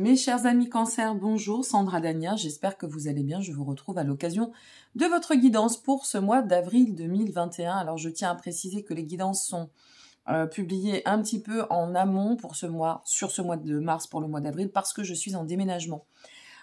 Mes chers amis Cancer, bonjour, Sandra Dania, j'espère que vous allez bien. Je vous retrouve à l'occasion de votre guidance pour ce mois d'avril 2021. Alors je tiens à préciser que les guidances sont publiées un petit peu en amont pour ce mois, sur ce mois de mars pour le mois d'avril, parce que je suis en déménagement.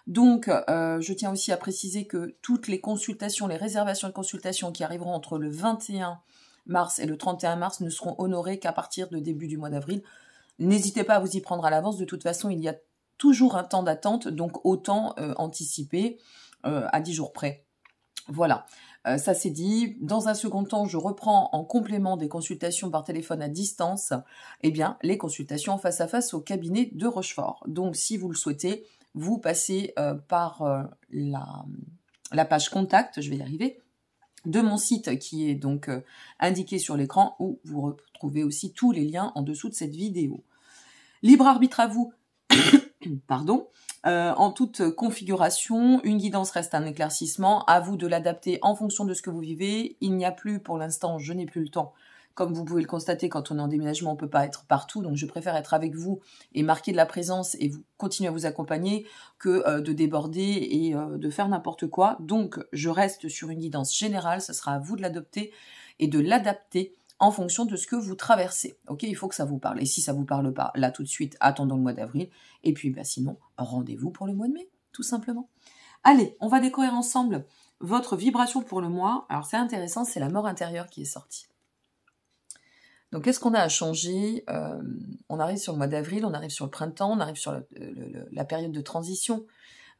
Donc je tiens aussi à préciser que toutes les consultations, les réservations de consultations qui arriveront entre le 21 mars et le 31 mars ne seront honorées qu'à partir de début du mois d'avril. N'hésitez pas à vous y prendre à l'avance, de toute façon il y a toujours un temps d'attente, donc autant anticiper à 10 jours près. Voilà, ça c'est dit. Dans un second temps, je reprends en complément des consultations par téléphone à distance, eh bien, les consultations en face à face au cabinet de Rochefort. Donc, si vous le souhaitez, vous passez par la page contact, je vais y arriver, de mon site qui est donc indiqué sur l'écran, où vous retrouvez aussi tous les liens en dessous de cette vidéo. Libre arbitre à vous. Pardon, en toute configuration, une guidance reste un éclaircissement, à vous de l'adapter en fonction de ce que vous vivez. Il n'y a plus, pour l'instant, je n'ai plus le temps. Comme vous pouvez le constater, quand on est en déménagement, on ne peut pas être partout, donc je préfère être avec vous et marquer de la présence et vous continuer à vous accompagner que de déborder et de faire n'importe quoi. Donc, je reste sur une guidance générale, ce sera à vous de l'adopter et de l'adapter en fonction de ce que vous traversez. Ok, il faut que ça vous parle. Et si ça vous parle pas, là tout de suite, attendons le mois d'avril. Et puis sinon, rendez-vous pour le mois de mai, tout simplement. Allez, on va découvrir ensemble votre vibration pour le mois. Alors c'est intéressant, c'est la mort intérieure qui est sortie. Donc qu'est-ce qu'on a à changer? On arrive sur le mois d'avril, on arrive sur le printemps, on arrive sur la période de transition,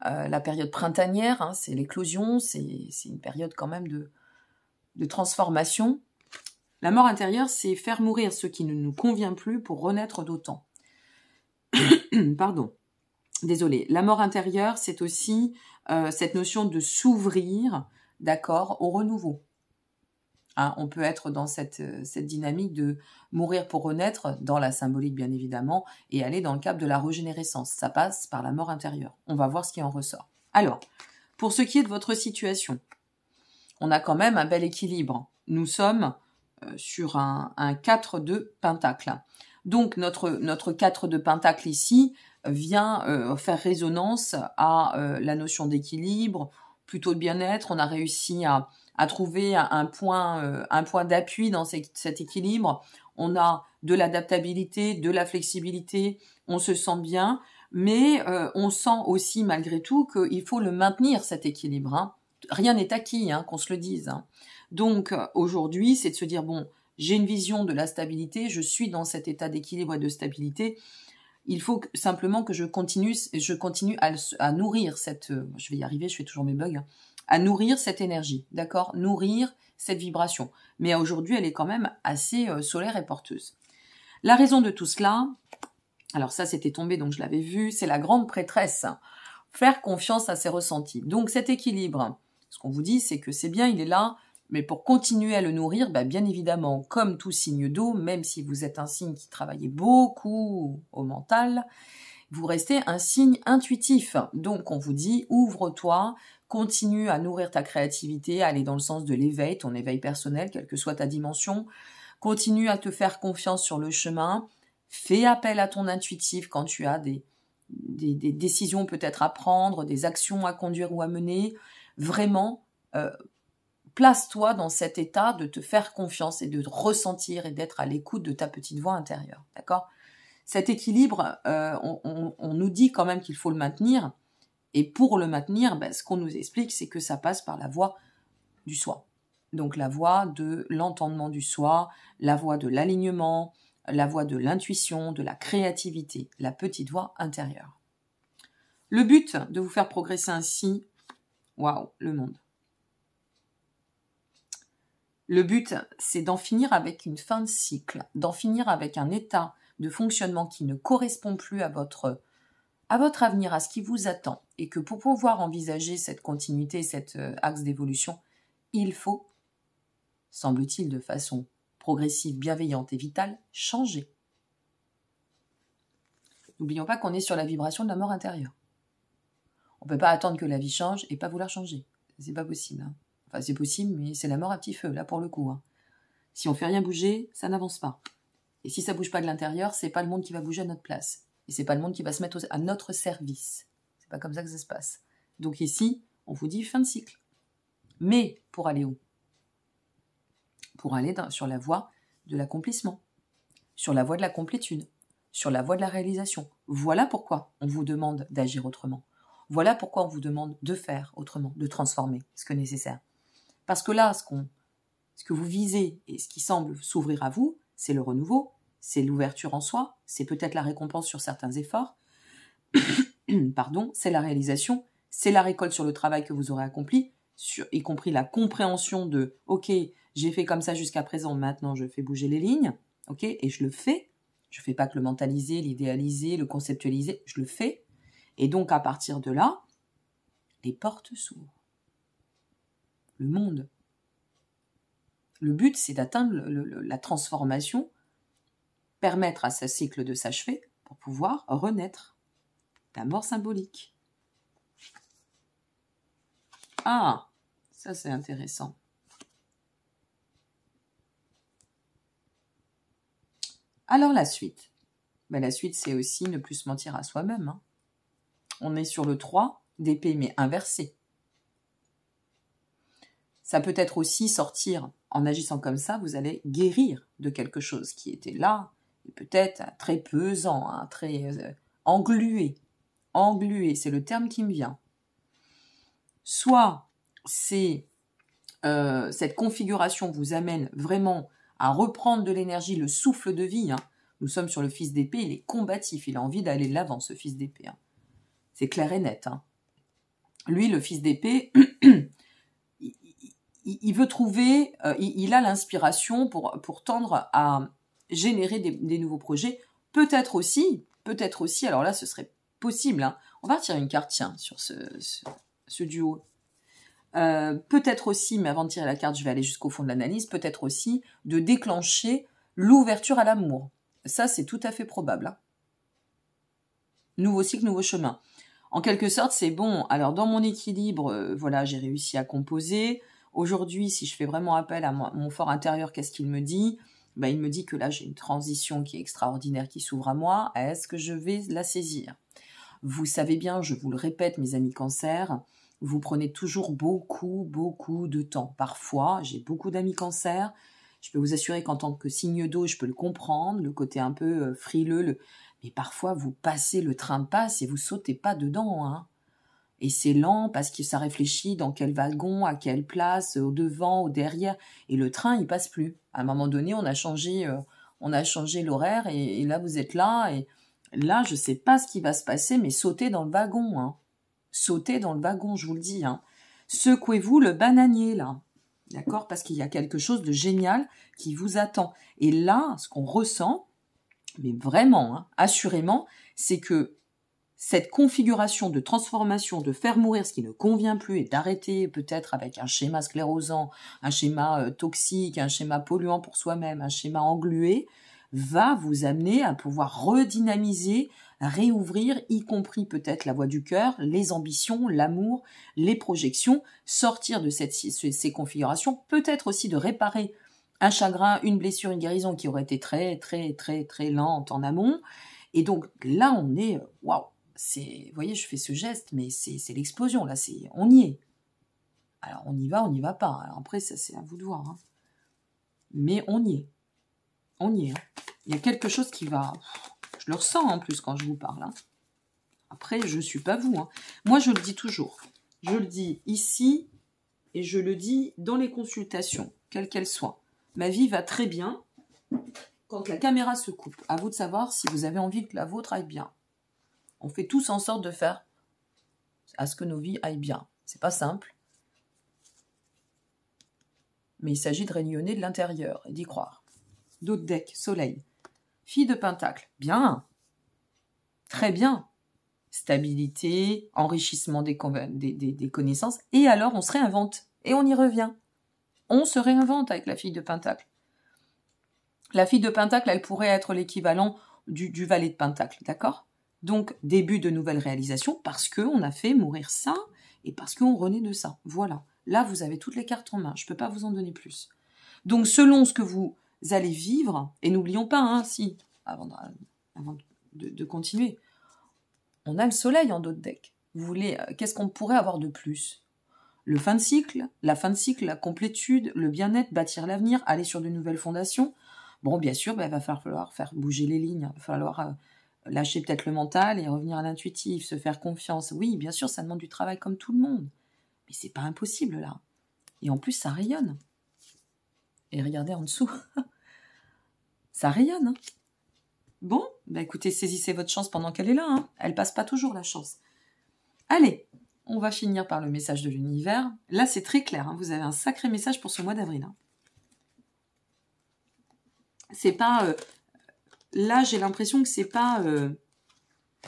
la période printanière, hein, c'est l'éclosion, c'est une période quand même de transformation. La mort intérieure, c'est faire mourir ce qui ne nous convient plus pour renaître d'autant. Pardon, désolée. La mort intérieure, c'est aussi cette notion de s'ouvrir, d'accord, au renouveau. Hein, on peut être dans cette dynamique de mourir pour renaître, dans la symbolique bien évidemment, et aller dans le cadre de la régénérescence. Ça passe par la mort intérieure. On va voir ce qui en ressort. Alors, pour ce qui est de votre situation, on a quand même un bel équilibre. Nous sommes sur un 4 de pentacle. Donc notre 4 de pentacle ici vient faire résonance à la notion d'équilibre, plutôt de bien-être. On a réussi à trouver un point d'appui dans cet équilibre. On a de l'adaptabilité, de la flexibilité, on se sent bien, mais on sent aussi malgré tout qu'il faut le maintenir, cet équilibre. Hein. Rien n'est acquis, hein, qu'on se le dise. Hein. Donc aujourd'hui, c'est de se dire, bon, j'ai une vision de la stabilité, je suis dans cet état d'équilibre et de stabilité, il faut simplement que je continue à nourrir cette, je vais y arriver, je fais toujours mes bugs, hein, à nourrir cette énergie, d'accord, nourrir cette vibration. Mais aujourd'hui, elle est quand même assez solaire et porteuse. La raison de tout cela, alors ça c'était tombé, donc je l'avais vu, c'est la grande prêtresse, faire confiance à ses ressentis. Donc cet équilibre, ce qu'on vous dit, c'est que c'est bien, il est là, mais pour continuer à le nourrir, bien évidemment, comme tout signe d'eau, même si vous êtes un signe qui travaille beaucoup au mental, vous restez un signe intuitif. Donc on vous dit, ouvre-toi, continue à nourrir ta créativité, à aller dans le sens de l'éveil, ton éveil personnel, quelle que soit ta dimension, continue à te faire confiance sur le chemin, fais appel à ton intuitif quand tu as des décisions peut-être à prendre, des actions à conduire ou à mener, vraiment, place-toi dans cet état de te faire confiance et de ressentir et d'être à l'écoute de ta petite voix intérieure, d'accord? Cet équilibre, on nous dit quand même qu'il faut le maintenir, et pour le maintenir, ce qu'on nous explique, c'est que ça passe par la voix du soi. Donc la voix de l'entendement du soi, la voix de l'alignement, la voix de l'intuition, de la créativité, la petite voix intérieure. Le but de vous faire progresser ainsi, waouh, le monde. Le but, c'est d'en finir avec une fin de cycle, d'en finir avec un état de fonctionnement qui ne correspond plus à votre avenir, à ce qui vous attend, et que pour pouvoir envisager cette continuité, cet axe d'évolution, il faut, semble-t-il de façon progressive, bienveillante et vitale, changer. N'oublions pas qu'on est sur la vibration de la mort intérieure. On ne peut pas attendre que la vie change et pas vouloir changer. C'est pas possible. Hein. Enfin, c'est possible, mais c'est la mort à petit feu, là, pour le coup. Hein. Si on fait rien bouger, ça n'avance pas. Et si ça bouge pas de l'intérieur, c'est pas le monde qui va bouger à notre place. Et c'est pas le monde qui va se mettre à notre service. C'est pas comme ça que ça se passe. Donc ici, on vous dit fin de cycle. Mais pour aller où? Pour aller sur la voie de l'accomplissement, sur la voie de la complétude, sur la voie de la réalisation. Voilà pourquoi on vous demande d'agir autrement. Voilà pourquoi on vous demande de faire autrement, de transformer ce que nécessaire. Parce que là, ce que vous visez et ce qui semble s'ouvrir à vous, c'est le renouveau, c'est l'ouverture en soi, c'est peut-être la récompense sur certains efforts, pardon, c'est la réalisation, c'est la récolte sur le travail que vous aurez accompli, y compris la compréhension de « Ok, j'ai fait comme ça jusqu'à présent, maintenant je fais bouger les lignes, ok, et je le fais. Je ne fais pas que le mentaliser, l'idéaliser, le conceptualiser, je le fais. Et donc à partir de là, les portes s'ouvrent. Le monde. Le but, c'est d'atteindre la transformation, permettre à ce cycle de s'achever pour pouvoir renaître. La mort symbolique. Ah, ça c'est intéressant. Alors la suite. Ben, la suite, c'est aussi ne plus se mentir à soi-même. Hein. On est sur le 3 d'épée, mais inversé. Ça peut être aussi sortir, en agissant comme ça, vous allez guérir de quelque chose qui était là, et peut-être très pesant, hein, très englué. Englué, c'est le terme qui me vient. Soit c'est cette configuration vous amène vraiment à reprendre de l'énergie, le souffle de vie. Hein. Nous sommes sur le fils d'épée, il est combatif, il a envie d'aller de l'avant, ce fils d'épée. Hein. C'est clair et net. Hein. Lui, le fils d'épée, il veut trouver, il a l'inspiration pour tendre à générer des nouveaux projets. Peut-être aussi, alors là, ce serait possible. Hein. On va retirer une carte, tiens, sur ce duo. Peut-être aussi, mais avant de tirer la carte, je vais aller jusqu'au fond de l'analyse, peut-être aussi de déclencher l'ouverture à l'amour. Ça, c'est tout à fait probable. Hein. Nouveau cycle, nouveau chemin. En quelque sorte, c'est bon. Alors, dans mon équilibre, voilà, j'ai réussi à composer. Aujourd'hui, si je fais vraiment appel à mon fort intérieur, qu'est-ce qu'il me dit? Ben, il me dit que là, j'ai une transition qui est extraordinaire qui s'ouvre à moi. Est-ce que je vais la saisir? Vous savez bien, je vous le répète, mes amis Cancer, vous prenez toujours beaucoup de temps. Parfois, j'ai beaucoup d'amis Cancer. Je peux vous assurer qu'en tant que signe d'eau, je peux le comprendre, le côté un peu frileux. Mais parfois, vous passez, le train passe et vous sautez pas dedans. Hein. Et c'est lent parce que ça réfléchit dans quel wagon, à quelle place, au devant, au derrière. Et le train, il passe plus. À un moment donné, on a changé l'horaire et là, vous êtes là. Et là, je sais pas ce qui va se passer, mais sautez dans le wagon. Hein. Sautez dans le wagon, je vous le dis. Hein. Secouez-vous le bananier, là. D'accord? Parce qu'il y a quelque chose de génial qui vous attend. Et là, ce qu'on ressent, mais vraiment, hein, assurément, c'est que cette configuration de transformation, de faire mourir ce qui ne convient plus et d'arrêter peut-être avec un schéma sclérosant, un schéma toxique, un schéma polluant pour soi-même, un schéma englué, va vous amener à pouvoir redynamiser, réouvrir, y compris peut-être la voie du cœur, les ambitions, l'amour, les projections, sortir de ces configurations, peut-être aussi de réparer un chagrin, une blessure, une guérison qui aurait été très lente en amont. Et donc là, on est, waouh, vous voyez, je fais ce geste, mais c'est l'explosion, là, on y est. Alors, on y va pas. Alors, après, ça, c'est à vous de voir. Hein. Mais on y est. On y est. Hein. Il y a quelque chose qui va... Je le ressens, en plus, quand je vous parle. Hein. Après, je ne suis pas vous. Hein. Moi, je le dis toujours. Je le dis ici, et je le dis dans les consultations, quelles qu'elles soient. Ma vie va très bien quand la caméra se coupe. À vous de savoir si vous avez envie que la vôtre aille bien. On fait tous en sorte de faire à ce que nos vies aillent bien. C'est pas simple. Mais il s'agit de rayonner de l'intérieur et d'y croire. D'autres decks, soleil. Fille de Pentacle, bien. Très bien. Stabilité, enrichissement des connaissances. Et alors, on se réinvente. Et on y revient. On se réinvente avec la fille de Pentacle. La fille de Pentacle, elle pourrait être l'équivalent du valet de Pentacle, d'accord ? Donc, début de nouvelles réalisations parce qu'on a fait mourir ça et parce qu'on renaît de ça. Voilà. Là, vous avez toutes les cartes en main. Je ne peux pas vous en donner plus. Donc, selon ce que vous allez vivre, et n'oublions pas, hein, si, avant de continuer. On a le soleil en dos de deck. Vous voulez, qu'est-ce qu'on pourrait avoir de plus? Le fin de cycle, la complétude, le bien-être, bâtir l'avenir, aller sur de nouvelles fondations. Bon, bien sûr, il va falloir faire bouger les lignes, il va falloir lâcher peut-être le mental et revenir à l'intuitif, se faire confiance. Oui, bien sûr, ça demande du travail comme tout le monde. Mais c'est pas impossible, là. Et en plus, ça rayonne. Et regardez en dessous. Ça rayonne, hein. Bon, écoutez, saisissez votre chance pendant qu'elle est là, hein. Elle passe pas toujours, la chance. Allez, on va finir par le message de l'univers. Là, c'est très clair, hein. Vous avez un sacré message pour ce mois d'avril, hein. C'est pas... là, j'ai l'impression que c'est pas...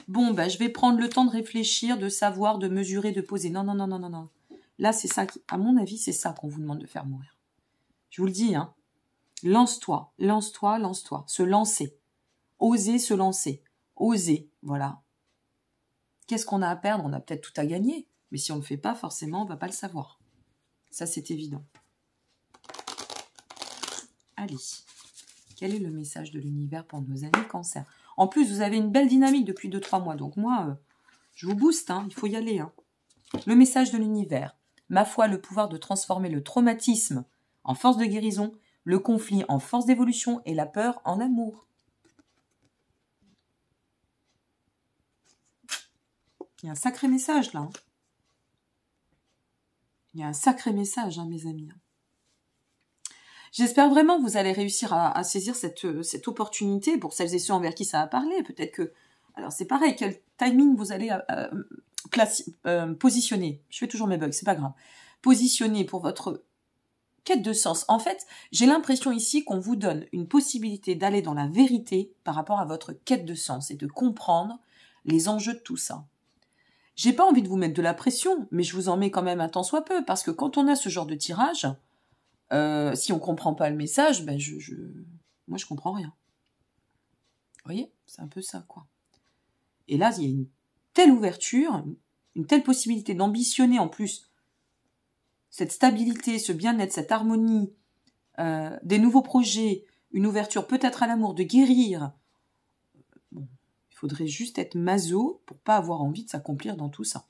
bon, je vais prendre le temps de réfléchir, de savoir, de mesurer, de poser. Non, non, non, non, non, non. Là, c'est ça, à mon avis, c'est ça qu'on vous demande de faire mourir. Je vous le dis, hein. Lance-toi, lance-toi, lance-toi. Se lancer. Oser se lancer. Oser, voilà. Qu'est-ce qu'on a à perdre? On a peut-être tout à gagner. Mais si on ne le fait pas, forcément, on ne va pas le savoir. Ça, c'est évident. Allez. Quel est le message de l'univers pour nos amis Cancer? En plus, vous avez une belle dynamique depuis 2-3 mois. Donc moi, je vous booste, hein, il faut y aller, hein. Le message de l'univers. Ma foi, le pouvoir de transformer le traumatisme en force de guérison, le conflit en force d'évolution et la peur en amour. Il y a un sacré message, là. Il y a un sacré message, hein, mes amis. J'espère vraiment que vous allez réussir à saisir cette opportunité pour celles et ceux envers qui ça a parlé. Peut-être que... Alors, c'est pareil, quel timing vous allez positionner. Je fais toujours mes bugs, c'est pas grave. Positionner pour votre quête de sens. En fait, j'ai l'impression ici qu'on vous donne une possibilité d'aller dans la vérité par rapport à votre quête de sens et de comprendre les enjeux de tout ça. J'ai pas envie de vous mettre de la pression, mais je vous en mets quand même un tant soit peu, parce que quand on a ce genre de tirage, si on comprend pas le message, moi je comprends rien. Vous voyez, c'est un peu ça, quoi. Et là, il y a une telle ouverture, une telle possibilité d'ambitionner en plus cette stabilité, ce bien-être, cette harmonie, des nouveaux projets, une ouverture peut-être à l'amour, de guérir. Bon, il faudrait juste être maso pour pas avoir envie de s'accomplir dans tout ça.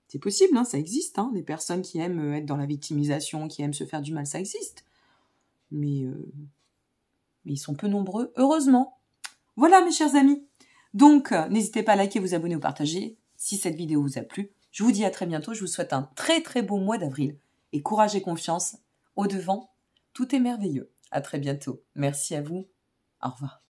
C'est possible, hein, ça existe, hein, des personnes qui aiment être dans la victimisation, qui aiment se faire du mal, ça existe. Mais ils sont peu nombreux, heureusement. Voilà, mes chers amis. Donc, n'hésitez pas à liker, vous abonner ou partager si cette vidéo vous a plu. Je vous dis à très bientôt. Je vous souhaite un très très beau mois d'avril. Et courage et confiance. Au devant, tout est merveilleux. À très bientôt. Merci à vous. Au revoir.